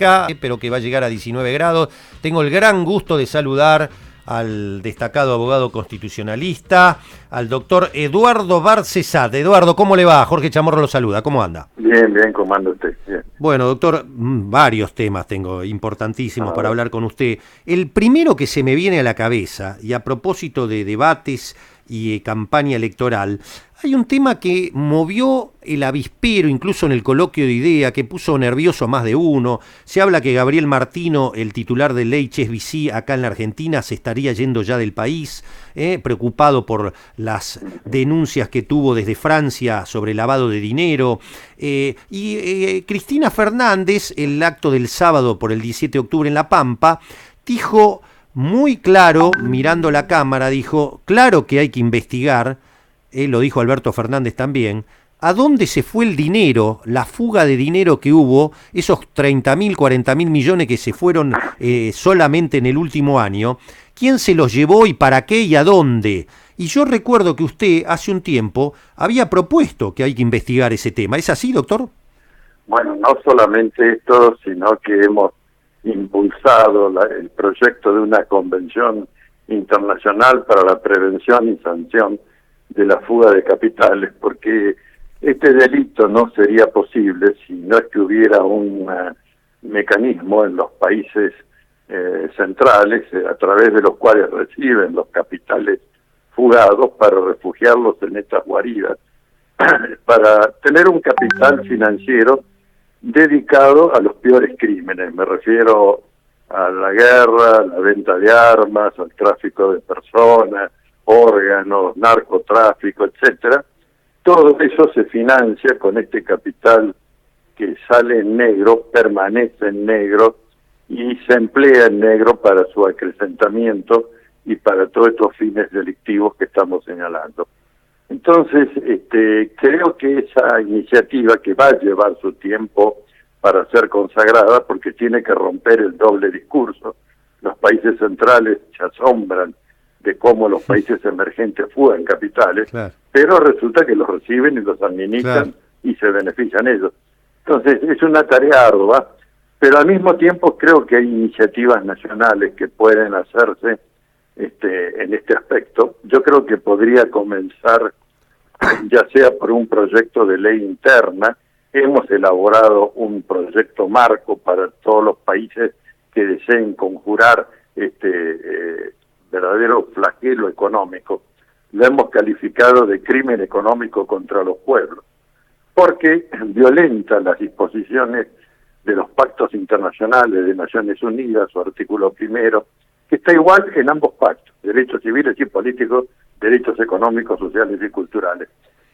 fresca, pero que va a llegar a 19 grados. Tengo el gran gusto de saludar al destacado abogado constitucionalista, al doctor Eduardo Barcesat. Eduardo, ¿cómo le va? Jorge Chamorro lo saluda, ¿cómo anda? Bien, ¿cómo anda usted? Bien. Bueno, doctor, varios temas tengo importantísimos para hablar con usted. El primero que se me viene a la cabeza, y a propósito de debates y campaña electoral, hay un tema que movió el avispero, incluso en el coloquio de idea, que puso nervioso a más de uno. Se habla que Gabriel Martino, el titular de HSBC acá en la Argentina, se estaría yendo ya del país, preocupado por las denuncias que tuvo desde Francia sobre lavado de dinero. Cristina Fernández, el acto del sábado por el 17 de octubre en La Pampa, dijo muy claro, mirando la cámara, dijo, claro que hay que investigar, lo dijo Alberto Fernández también, a dónde se fue el dinero, la fuga de dinero que hubo, esos 30.000, 40.000 millones que se fueron solamente en el último año, quién se los llevó y para qué y a dónde. Y yo recuerdo que usted hace un tiempo había propuesto que hay que investigar ese tema. ¿Es así, doctor? Bueno, no solamente esto, sino que hemos impulsado el proyecto de una convención internacional para la prevención y sanción de la fuga de capitales, porque este delito no sería posible si no es que hubiera un mecanismo en los países centrales a través de los cuales reciben los capitales fugados para refugiarlos en estas guaridas, para tener un capital financiero dedicado a los peores crímenes. Me refiero a la guerra, a la venta de armas, al tráfico de personas, órganos, narcotráfico, etcétera. Todo eso se financia con este capital que sale en negro, permanece en negro y se emplea en negro para su acrecentamiento y para todos estos fines delictivos que estamos señalando. Entonces, creo que esa iniciativa, que va a llevar su tiempo para ser consagrada, porque tiene que romper el doble discurso. Los países centrales se asombran de cómo los países emergentes fugan capitales, claro, pero resulta que los reciben y los administran, claro, y se benefician ellos. Entonces, es una tarea ardua, pero al mismo tiempo creo que hay iniciativas nacionales que pueden hacerse en este aspecto. Yo creo que podría comenzar ya sea por un proyecto de ley interna. Hemos elaborado un proyecto marco para todos los países que deseen conjurar verdadero flagelo económico. Lo hemos calificado de crimen económico contra los pueblos, porque violenta las disposiciones de los pactos internacionales de Naciones Unidas, su artículo 1, que está igual en ambos pactos, derechos civiles y políticos, derechos económicos, sociales y culturales,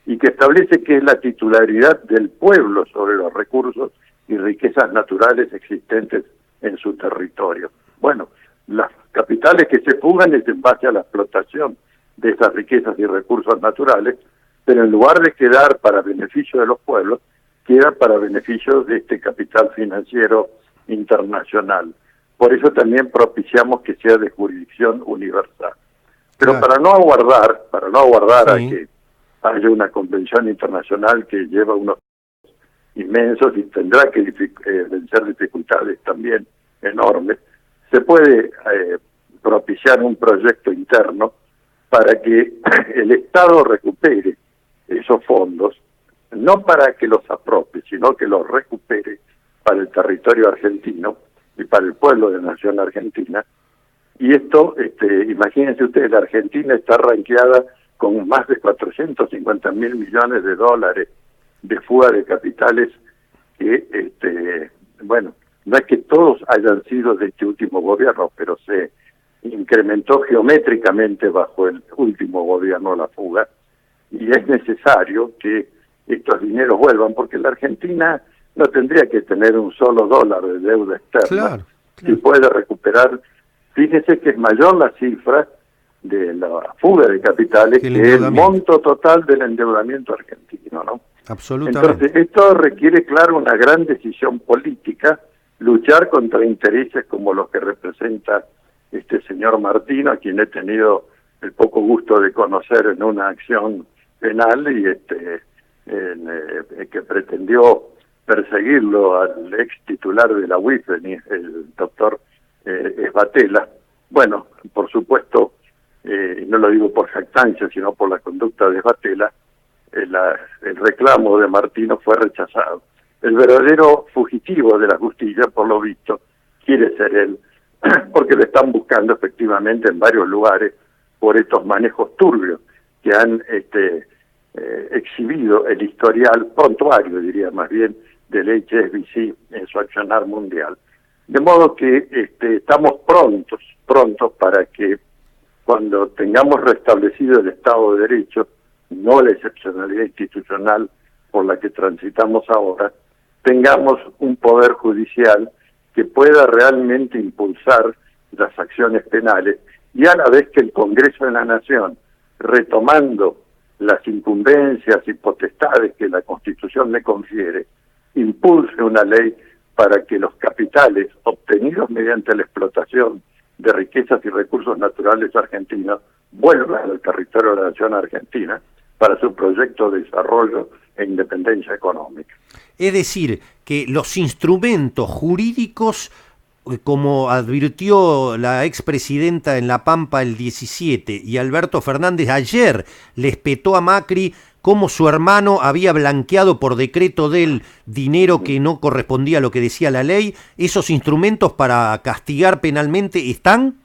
y que establece que es la titularidad del pueblo sobre los recursos y riquezas naturales existentes en su territorio. Bueno, las capitales que se fugan es en base a la explotación de esas riquezas y recursos naturales, pero en lugar de quedar para beneficio de los pueblos, queda para beneficio de este capital financiero internacional. Por eso también propiciamos que sea de jurisdicción universal. Pero claro, para no aguardar sí, a que haya una convención internacional que lleva unos inmensos y tendrá que vencer dificultades también enormes, se puede propiciar un proyecto interno para que el Estado recupere esos fondos, no para que los apropie, sino que los recupere para el territorio argentino y para el pueblo de la nación argentina. Y esto, imagínense ustedes, la Argentina está ranqueada con más de 450.000 millones de dólares de fuga de capitales que, bueno, no es que todos hayan sido de este último gobierno, pero se incrementó geométricamente bajo el último gobierno la fuga, y es necesario que estos dineros vuelvan, porque la Argentina no tendría que tener un solo dólar de deuda externa, claro, si puede recuperar. Fíjese que es mayor la cifra de la fuga de capitales que el monto total del endeudamiento argentino, ¿no? Absolutamente. Entonces, esto requiere, claro, una gran decisión política, luchar contra intereses como los que representa este señor Martino, a quien he tenido el poco gusto de conocer en una acción penal y que pretendió perseguirlo al ex titular de la UIF, el doctor Esbatella. Bueno, por supuesto, no lo digo por jactancia, sino por la conducta de Esbatella, el reclamo de Martino fue rechazado. El verdadero fugitivo de la justicia, por lo visto, quiere ser él, porque lo están buscando efectivamente en varios lugares por estos manejos turbios que han exhibido el historial prontuario, diría más bien, del HSBC en su accionar mundial. De modo que estamos prontos para que cuando tengamos restablecido el Estado de Derecho, no la excepcionalidad institucional por la que transitamos ahora, tengamos un poder judicial que pueda realmente impulsar las acciones penales y a la vez que el Congreso de la Nación, retomando las incumbencias y potestades que la Constitución le confiere, impulse una ley para que los capitales obtenidos mediante la explotación de riquezas y recursos naturales argentinos vuelvan al territorio de la nación argentina para su proyecto de desarrollo e independencia económica. Es decir, que los instrumentos jurídicos, como advirtió la expresidenta en La Pampa el 17 y Alberto Fernández ayer le espetó a Macri cómo su hermano había blanqueado por decreto del dinero que no correspondía a lo que decía la ley, ¿esos instrumentos para castigar penalmente están?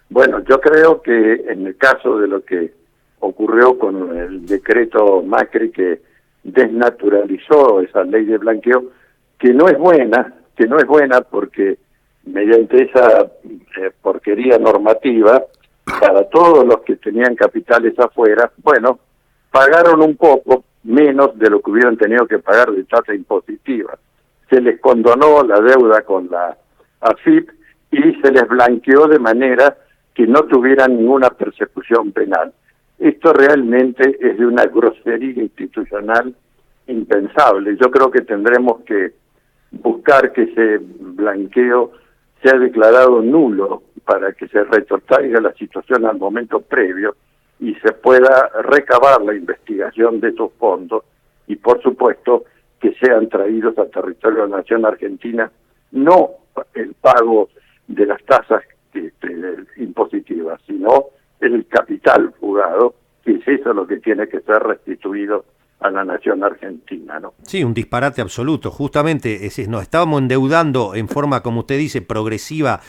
Bueno, yo creo que en el caso de lo que ocurrió con el decreto Macri que desnaturalizó esa ley de blanqueo, que no es buena porque mediante esa porquería normativa, para todos los que tenían capitales afuera, bueno, pagaron un poco menos de lo que hubieran tenido que pagar de tasa impositiva. Se les condonó la deuda con la AFIP y se les blanqueó de manera que no tuvieran ninguna persecución penal. Esto realmente es de una grosería institucional impensable. Yo creo que tendremos que buscar que ese blanqueo sea declarado nulo para que se retrotraiga la situación al momento previo y se pueda recabar la investigación de esos fondos y, por supuesto, que sean traídos al territorio de la nación argentina, no el pago de las tasas impositivas, sino el capital fugado, que es eso lo que tiene que ser restituido a la nación argentina, ¿no? Sí, un disparate absoluto. Justamente nos estábamos endeudando en forma, como usted dice, progresiva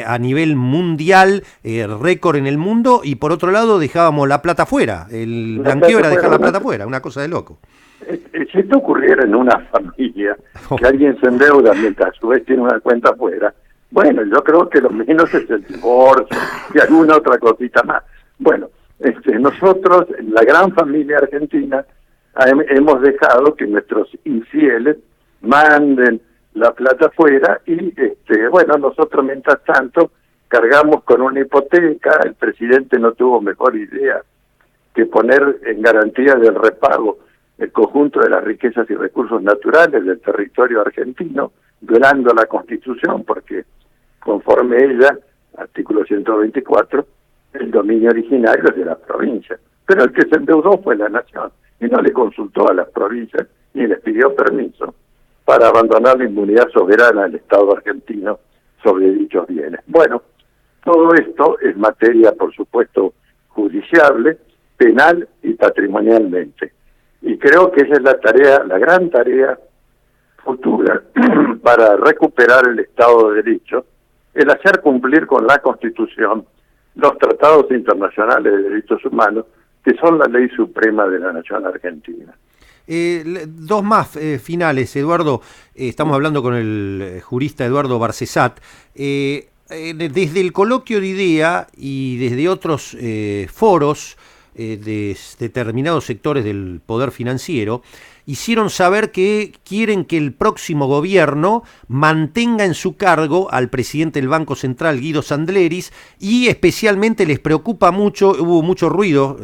a nivel mundial, récord en el mundo, y por otro lado dejábamos la plata fuera. El blanqueo era dejar la plata fuera, una cosa de loco. Si esto ocurriera en una familia, que alguien se endeuda mientras a su vez tiene una cuenta afuera, bueno, yo creo que lo menos es el divorcio y alguna otra cosita más. Bueno, nosotros, la gran familia argentina, hemos dejado que nuestros infieles manden la plata afuera y, bueno, nosotros mientras tanto cargamos con una hipoteca. El presidente no tuvo mejor idea que poner en garantía del repago el conjunto de las riquezas y recursos naturales del territorio argentino, violando la Constitución, porque conforme ella, artículo 124, el dominio originario es de la provincia. Pero el que se endeudó fue la nación, y no le consultó a las provincias ni les pidió permiso para abandonar la inmunidad soberana del Estado argentino sobre dichos bienes. Bueno, todo esto es materia, por supuesto, judiciable, penal y patrimonialmente. Y creo que esa es la tarea, la gran tarea futura para recuperar el Estado de Derecho, el hacer cumplir con la Constitución los tratados internacionales de derechos humanos, que son la ley suprema de la nación argentina. Dos más finales, Eduardo. Estamos hablando con el jurista Eduardo Barcesat. Desde el coloquio de IDEA y desde otros foros de determinados sectores del poder financiero, hicieron saber que quieren que el próximo gobierno mantenga en su cargo al presidente del Banco Central, Guido Sandleris, y especialmente les preocupa mucho, hubo mucho ruido,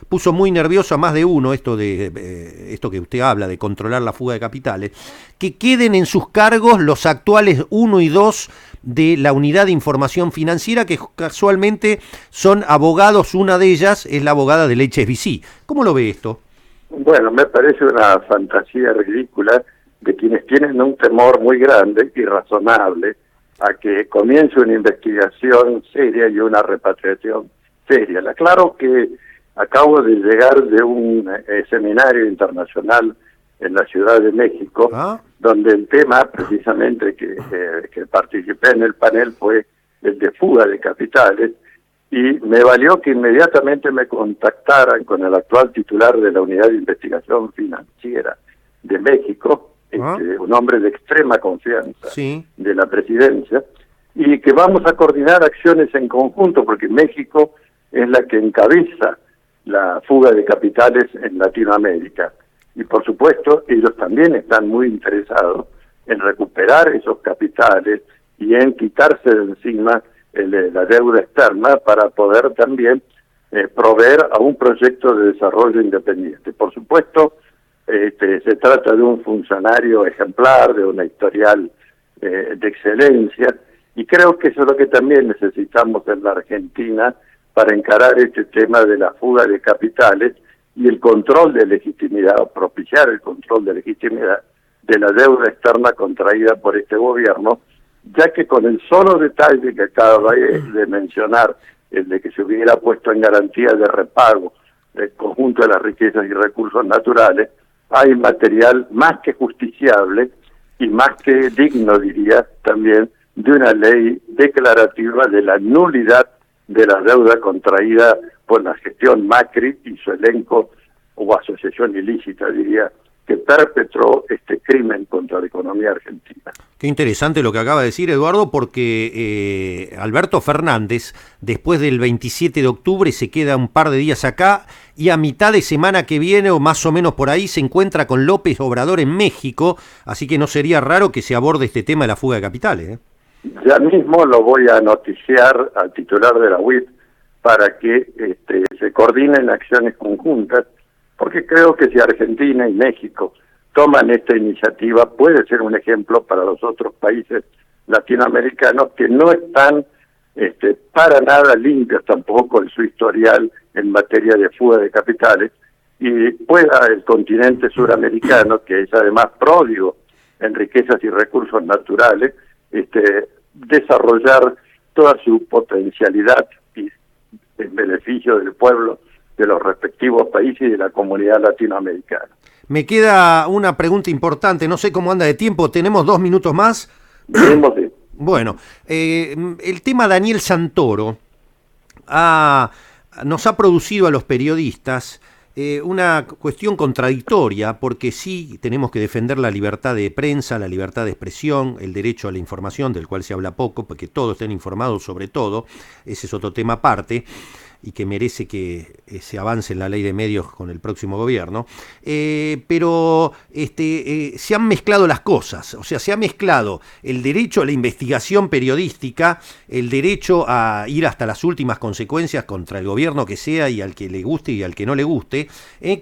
puso muy nervioso a más de uno esto que usted habla de controlar la fuga de capitales, que queden en sus cargos los actuales 1 y 2 de la Unidad de Información Financiera, que casualmente son abogados. Una de ellas es la abogada del HSBC. ¿Cómo lo ve esto? Bueno, me parece una fantasía ridícula de quienes tienen un temor muy grande y razonable a que comience una investigación seria y una repatriación seria. Le aclaro que acabo de llegar de un seminario internacional en la Ciudad de México, donde el tema precisamente que participé en el panel fue el de fuga de capitales, y me valió que inmediatamente me contactaran con el actual titular de la Unidad de Investigación Financiera de México, un hombre de extrema confianza de la presidencia, y que vamos a coordinar acciones en conjunto, porque México es la que encabeza la fuga de capitales en Latinoamérica. Y por supuesto, ellos también están muy interesados en recuperar esos capitales y en quitarse de encima la deuda externa para poder también proveer a un proyecto de desarrollo independiente. Por supuesto, se trata de un funcionario ejemplar, de una historial de excelencia, y creo que eso es lo que también necesitamos en la Argentina para encarar este tema de la fuga de capitales y el control de legitimidad, o propiciar el control de legitimidad de la deuda externa contraída por este gobierno, ya que con el solo detalle que acabo de mencionar, el de que se hubiera puesto en garantía de repago el conjunto de las riquezas y recursos naturales, hay material más que justiciable y más que digno, diría, también de una ley declarativa de la nulidad de la deuda contraída por la gestión Macri y su elenco o asociación ilícita, diría, que perpetró este crimen contra la economía argentina. Qué interesante lo que acaba de decir Eduardo, porque Alberto Fernández, después del 27 de octubre, se queda un par de días acá y a mitad de semana que viene, o más o menos por ahí, se encuentra con López Obrador en México, así que no sería raro que se aborde este tema de la fuga de capitales. Ya mismo lo voy a noticiar al titular de la UIF para que se coordinen acciones conjuntas, porque creo que si Argentina y México toman esta iniciativa puede ser un ejemplo para los otros países latinoamericanos que no están para nada limpios tampoco en su historial en materia de fuga de capitales, y pueda el continente suramericano, que es además pródigo en riquezas y recursos naturales, desarrollar toda su potencialidad y en beneficio del pueblo de los respectivos países y de la comunidad latinoamericana. Me queda una pregunta importante, no sé cómo anda de tiempo, ¿tenemos 2 minutos más? Sí. Bueno, el tema Daniel Santoro nos ha producido a los periodistas una cuestión contradictoria, porque sí tenemos que defender la libertad de prensa, la libertad de expresión, el derecho a la información, del cual se habla poco, porque todos estén informados sobre todo, ese es otro tema aparte, y que merece que se avance en la ley de medios con el próximo gobierno, pero se han mezclado las cosas, o sea, se ha mezclado el derecho a la investigación periodística, el derecho a ir hasta las últimas consecuencias contra el gobierno que sea y al que le guste y al que no le guste,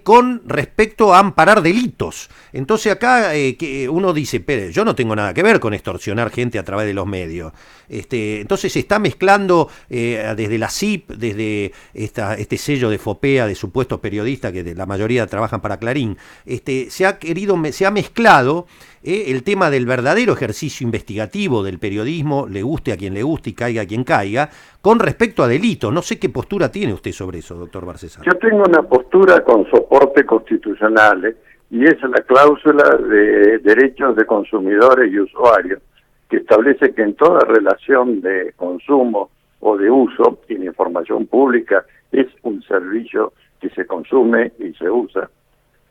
con respecto a amparar delitos. Entonces acá que uno dice, pero yo no tengo nada que ver con extorsionar gente a través de los medios. Entonces se está mezclando desde la CIP, desde este sello de FOPEA de supuestos periodistas que la mayoría trabajan para Clarín, se ha mezclado el tema del verdadero ejercicio investigativo del periodismo, le guste a quien le guste y caiga a quien caiga, con respecto a delitos. No sé qué postura tiene usted sobre eso, doctor Barcesano. Yo tengo una postura con soporte constitucional, y es la cláusula de derechos de consumidores y usuarios, que establece que en toda relación de consumo o de uso, y la información pública es un servicio que se consume y se usa,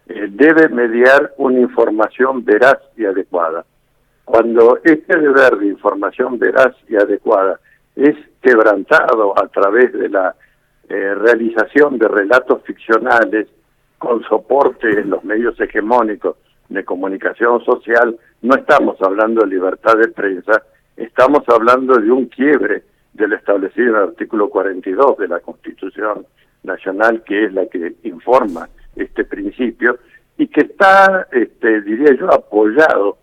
debe mediar una información veraz y adecuada. Cuando este deber de información veraz y adecuada es quebrantado a través de la realización de relatos ficcionales con soporte en los medios hegemónicos de comunicación social, no estamos hablando de libertad de prensa, estamos hablando de un quiebre de lo establecido en el artículo 42 de la Constitución Nacional, que es la que informa este principio, y que está, diría yo, apoyado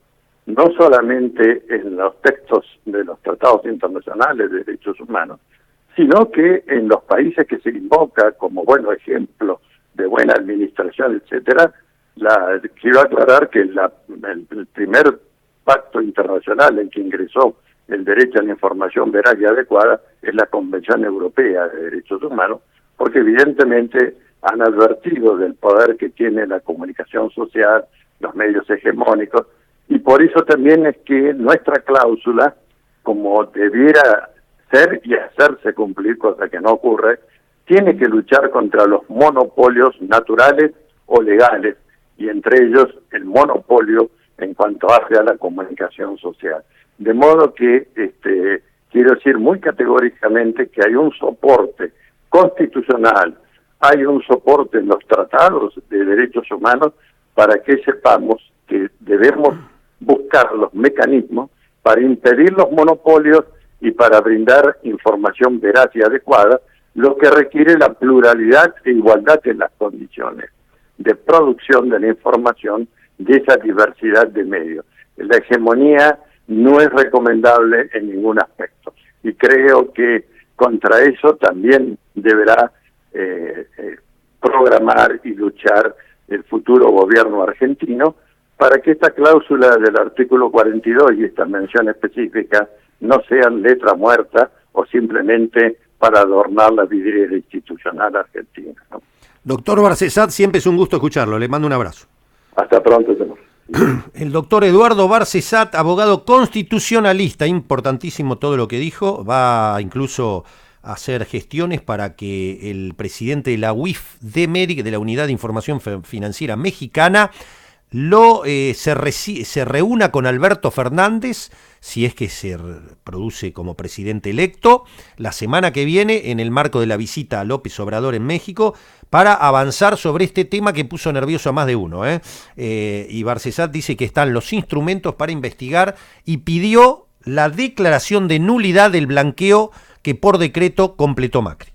no solamente en los textos de los tratados internacionales de derechos humanos, sino que en los países que se invoca como bueno ejemplo de buena administración, etcétera, quiero aclarar que el primer pacto internacional en que ingresó el derecho a la información veraz y adecuada es la Convención Europea de Derechos Humanos, porque evidentemente han advertido del poder que tiene la comunicación social, los medios hegemónicos, y por eso también es que nuestra cláusula, como debiera ser y hacerse cumplir, cosa que no ocurre, tiene que luchar contra los monopolios naturales o legales, y entre ellos el monopolio en cuanto hace a la comunicación social. De modo que quiero decir muy categóricamente que hay un soporte constitucional, hay un soporte en los tratados de derechos humanos para que sepamos que debemos buscar los mecanismos para impedir los monopolios y para brindar información veraz y adecuada, lo que requiere la pluralidad e igualdad en las condiciones de producción de la información de esa diversidad de medios. La hegemonía no es recomendable en ningún aspecto, y creo que contra eso también deberá programar y luchar el futuro gobierno argentino para que esta cláusula del artículo 42 y esta mención específica no sean letra muerta o simplemente para adornar la vidriera institucional argentina, ¿no? Doctor Barcesat, siempre es un gusto escucharlo, le mando un abrazo. Hasta pronto, señor. El doctor Eduardo Barcesat, abogado constitucionalista, importantísimo todo lo que dijo, va incluso a hacer gestiones para que el presidente de la UIF de MEDIC, de la Unidad de Información Financiera Mexicana, se reúna con Alberto Fernández, si es que se produce como presidente electo, la semana que viene, en el marco de la visita a López Obrador en México, para avanzar sobre este tema que puso nervioso a más de uno. Y Barcesat dice que están los instrumentos para investigar y pidió la declaración de nulidad del blanqueo que por decreto completó Macri.